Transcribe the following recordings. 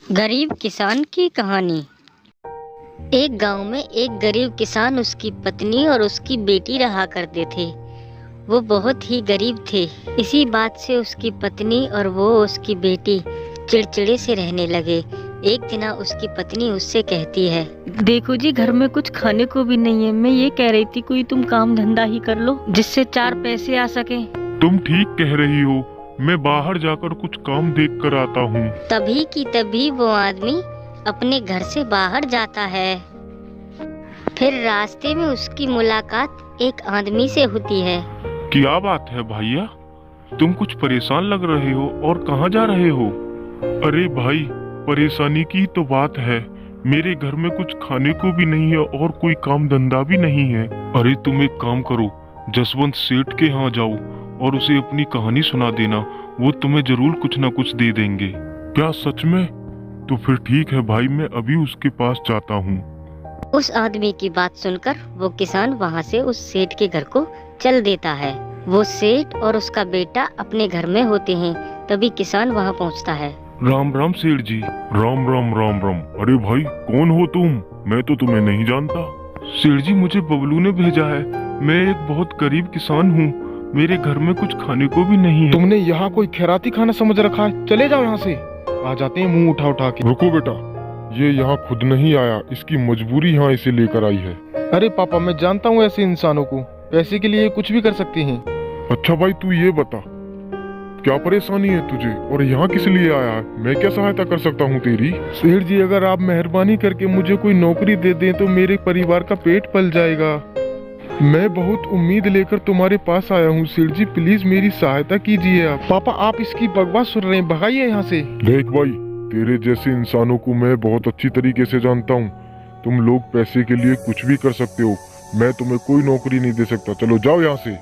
गरीब किसान की कहानी। एक गांव में एक गरीब किसान, उसकी पत्नी और उसकी बेटी रहा करते थे। वो बहुत ही गरीब थे। इसी बात से उसकी पत्नी और उसकी बेटी चिड़चिड़े से रहने लगे। एक दिन उसकी पत्नी उससे कहती है, देखो जी, घर में कुछ खाने को भी नहीं है। मैं ये कह रही थी कोई तुम काम धंधा ही कर लो जिससे 4 पैसे आ सके। तुम ठीक कह रही हो, मैं बाहर जाकर कुछ काम देख कर आता हूँ। तभी की तभी वो आदमी अपने घर से बाहर जाता है। फिर रास्ते में उसकी मुलाकात एक आदमी से होती है। क्या बात है भैया, तुम कुछ परेशान लग रहे हो और कहाँ जा रहे हो? अरे भाई, परेशानी की तो बात है। मेरे घर में कुछ खाने को भी नहीं है और कोई काम धंधा भी नहीं है। अरे तुम एक काम करो, जसवंत सेठ के यहाँ जाओ और उसे अपनी कहानी सुना देना। वो तुम्हें जरूर कुछ ना कुछ दे देंगे। क्या सच में? तो फिर ठीक है भाई, मैं अभी उसके पास जाता हूँ। उस आदमी की बात सुनकर वो किसान वहाँ से उस सेठ के घर को चल देता है। वो सेठ और उसका बेटा अपने घर में होते हैं। तभी किसान वहाँ पहुँचता है। राम राम सेठ जी। राम राम राम राम। अरे भाई, कौन हो तुम? मैं तो तुम्हें नहीं जानता। सेठ जी, मुझे बबलू ने भेजा है। मैं एक बहुत गरीब किसान हूँ। मेरे घर में कुछ खाने को भी नहीं है। तुमने यहाँ कोई खैराती खाना समझ रखा है? चले जाओ यहाँ से। आ जाते हैं मुंह उठा उठा के। रुको बेटा, ये यहाँ खुद नहीं आया, इसकी मजबूरी यहाँ इसे लेकर आई है। अरे पापा, मैं जानता हूँ ऐसे इंसानों को, पैसे के लिए कुछ भी कर सकते हैं। अच्छा भाई, तू ये बता, क्या परेशानी है तुझे और यहाँ किस लिए आया है? मैं क्या सहायता कर सकता हूँ तेरी? सेठ जी, अगर आप मेहरबानी करके मुझे कोई नौकरी दे दें तो मेरे परिवार का पेट पल जाएगा। मैं बहुत उम्मीद लेकर तुम्हारे पास आया हूँ सेठ जी, प्लीज मेरी सहायता कीजिए आप। पापा, आप इसकी बकवास सुन रहे हैं, भगाइए यहाँ से। देख भाई, तेरे जैसे इंसानों को मैं बहुत अच्छी तरीके से जानता हूँ। तुम लोग पैसे के लिए कुछ भी कर सकते हो। मैं तुम्हें कोई नौकरी नहीं दे सकता। चलो जाओ यहाँ से।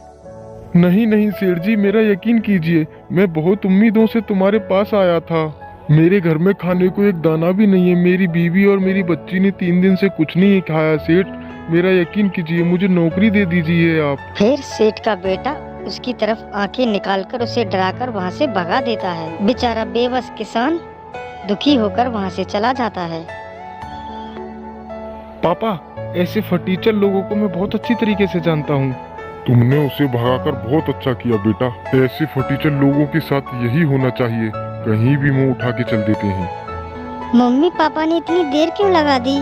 नहीं नहीं सेठ जी, मेरा यकीन कीजिए, मैं बहुत उम्मीदों से तुम्हारे पास आया था। मेरे घर में खाने को एक दाना भी नहीं है। मेरी बीवी और मेरी बच्ची ने 3 दिन से कुछ नहीं खाया। सेठ, मेरा यकीन कीजिए, मुझे नौकरी दे दीजिए आप। फिर सेठ का बेटा उसकी तरफ आंखें निकालकर उसे डराकर वहाँ से भगा देता है। बेचारा बेबस किसान दुखी होकर वहाँ से चला जाता है। पापा, ऐसे फटीचर लोगों को मैं बहुत अच्छी तरीके से जानता हूँ। तुमने उसे भगाकर बहुत अच्छा किया बेटा। ऐसे फटीचर लोगों के साथ यही होना चाहिए, कहीं भी मुंह उठा के चल देते हैं। मम्मी पापा ने इतनी देर क्यों लगा दी?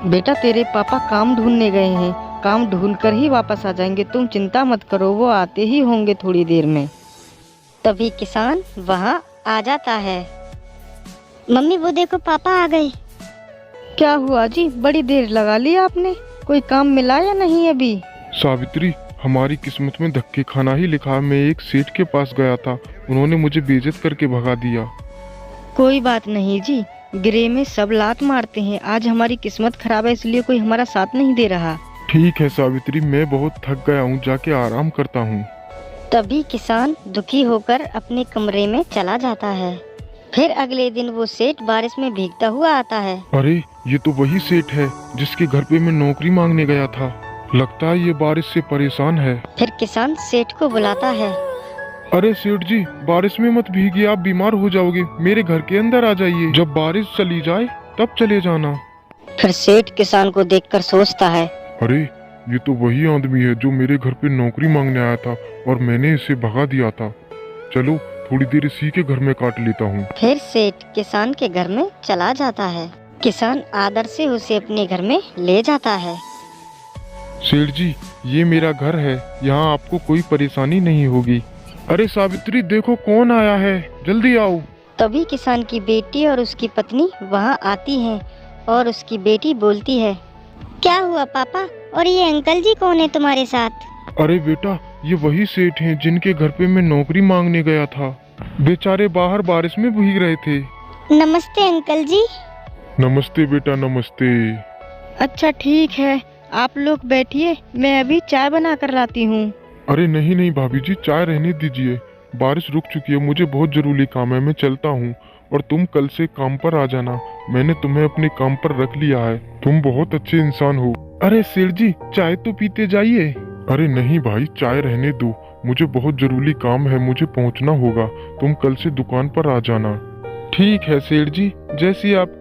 बेटा, तेरे पापा काम ढूंढने गए हैं। काम ढूंढ कर ही वापस आ जाएंगे, तुम चिंता मत करो, वो आते ही होंगे थोड़ी देर में। तभी किसान वहाँ आ जाता है। मम्मी वो देखो, पापा आ गए। क्या हुआ जी, बड़ी देर लगा ली आपने? कोई काम मिला या नहीं अभी? सावित्री, हमारी किस्मत में धक्के खाना ही लिखा। मैं एक सेठ के पास गया था, उन्होंने मुझे बेइज्जत करके भगा दिया। कोई बात नहीं जी, गिरे में सब लात मारते हैं। आज हमारी किस्मत खराब है, इसलिए कोई हमारा साथ नहीं दे रहा। ठीक है सावित्री, मैं बहुत थक गया हूँ, जाके आराम करता हूँ। तभी किसान दुखी होकर अपने कमरे में चला जाता है। फिर अगले दिन वो सेठ बारिश में भीगता हुआ आता है। अरे, ये तो वही सेठ है जिसके घर पे मैं नौकरी मांगने गया था। लगता है ये बारिश से परेशान है। फिर किसान सेठ को बुलाता है। अरे सेठ जी, बारिश में मत भीगिए, आप बीमार हो जाओगे। मेरे घर के अंदर आ जाइए, जब बारिश चली जाए तब चले जाना। फिर सेठ किसान को देखकर सोचता है, अरे, ये तो वही आदमी है जो मेरे घर पे नौकरी मांगने आया था और मैंने इसे भगा दिया था। चलो थोड़ी देर इसी के घर में काट लेता हूँ। फिर सेठ किसान के घर में चला जाता है। किसान आदर से उसे अपने घर में ले जाता है। सेठ जी, ये मेरा घर है, यहाँ आपको कोई परेशानी नहीं होगी। अरे सावित्री, देखो कौन आया है, जल्दी आओ। तभी किसान की बेटी और उसकी पत्नी वहाँ आती हैं और उसकी बेटी बोलती है, क्या हुआ पापा, और ये अंकल जी कौन है तुम्हारे साथ? अरे बेटा, ये वही सेठ हैं जिनके घर पे मैं नौकरी मांगने गया था। बेचारे बाहर बारिश में भीग रहे थे। नमस्ते अंकल जी। नमस्ते बेटा, नमस्ते। अच्छा ठीक है, आप लोग बैठिए, मैं अभी चाय बना कर लाती हूँ। अरे नहीं नहीं भाभी जी, चाय रहने दीजिए, बारिश रुक चुकी है, मुझे बहुत जरूरी काम है, मैं चलता हूँ। और तुम कल से काम पर आ जाना, मैंने तुम्हें अपने काम पर रख लिया है। तुम बहुत अच्छे इंसान हो। अरे सेठ जी, चाय तो पीते जाइए। अरे नहीं भाई, चाय रहने दो, मुझे बहुत जरूरी काम है, मुझे पहुँचना होगा। तुम कल से दुकान पर आ जाना। ठीक है सेठ जी, जैसी आपकी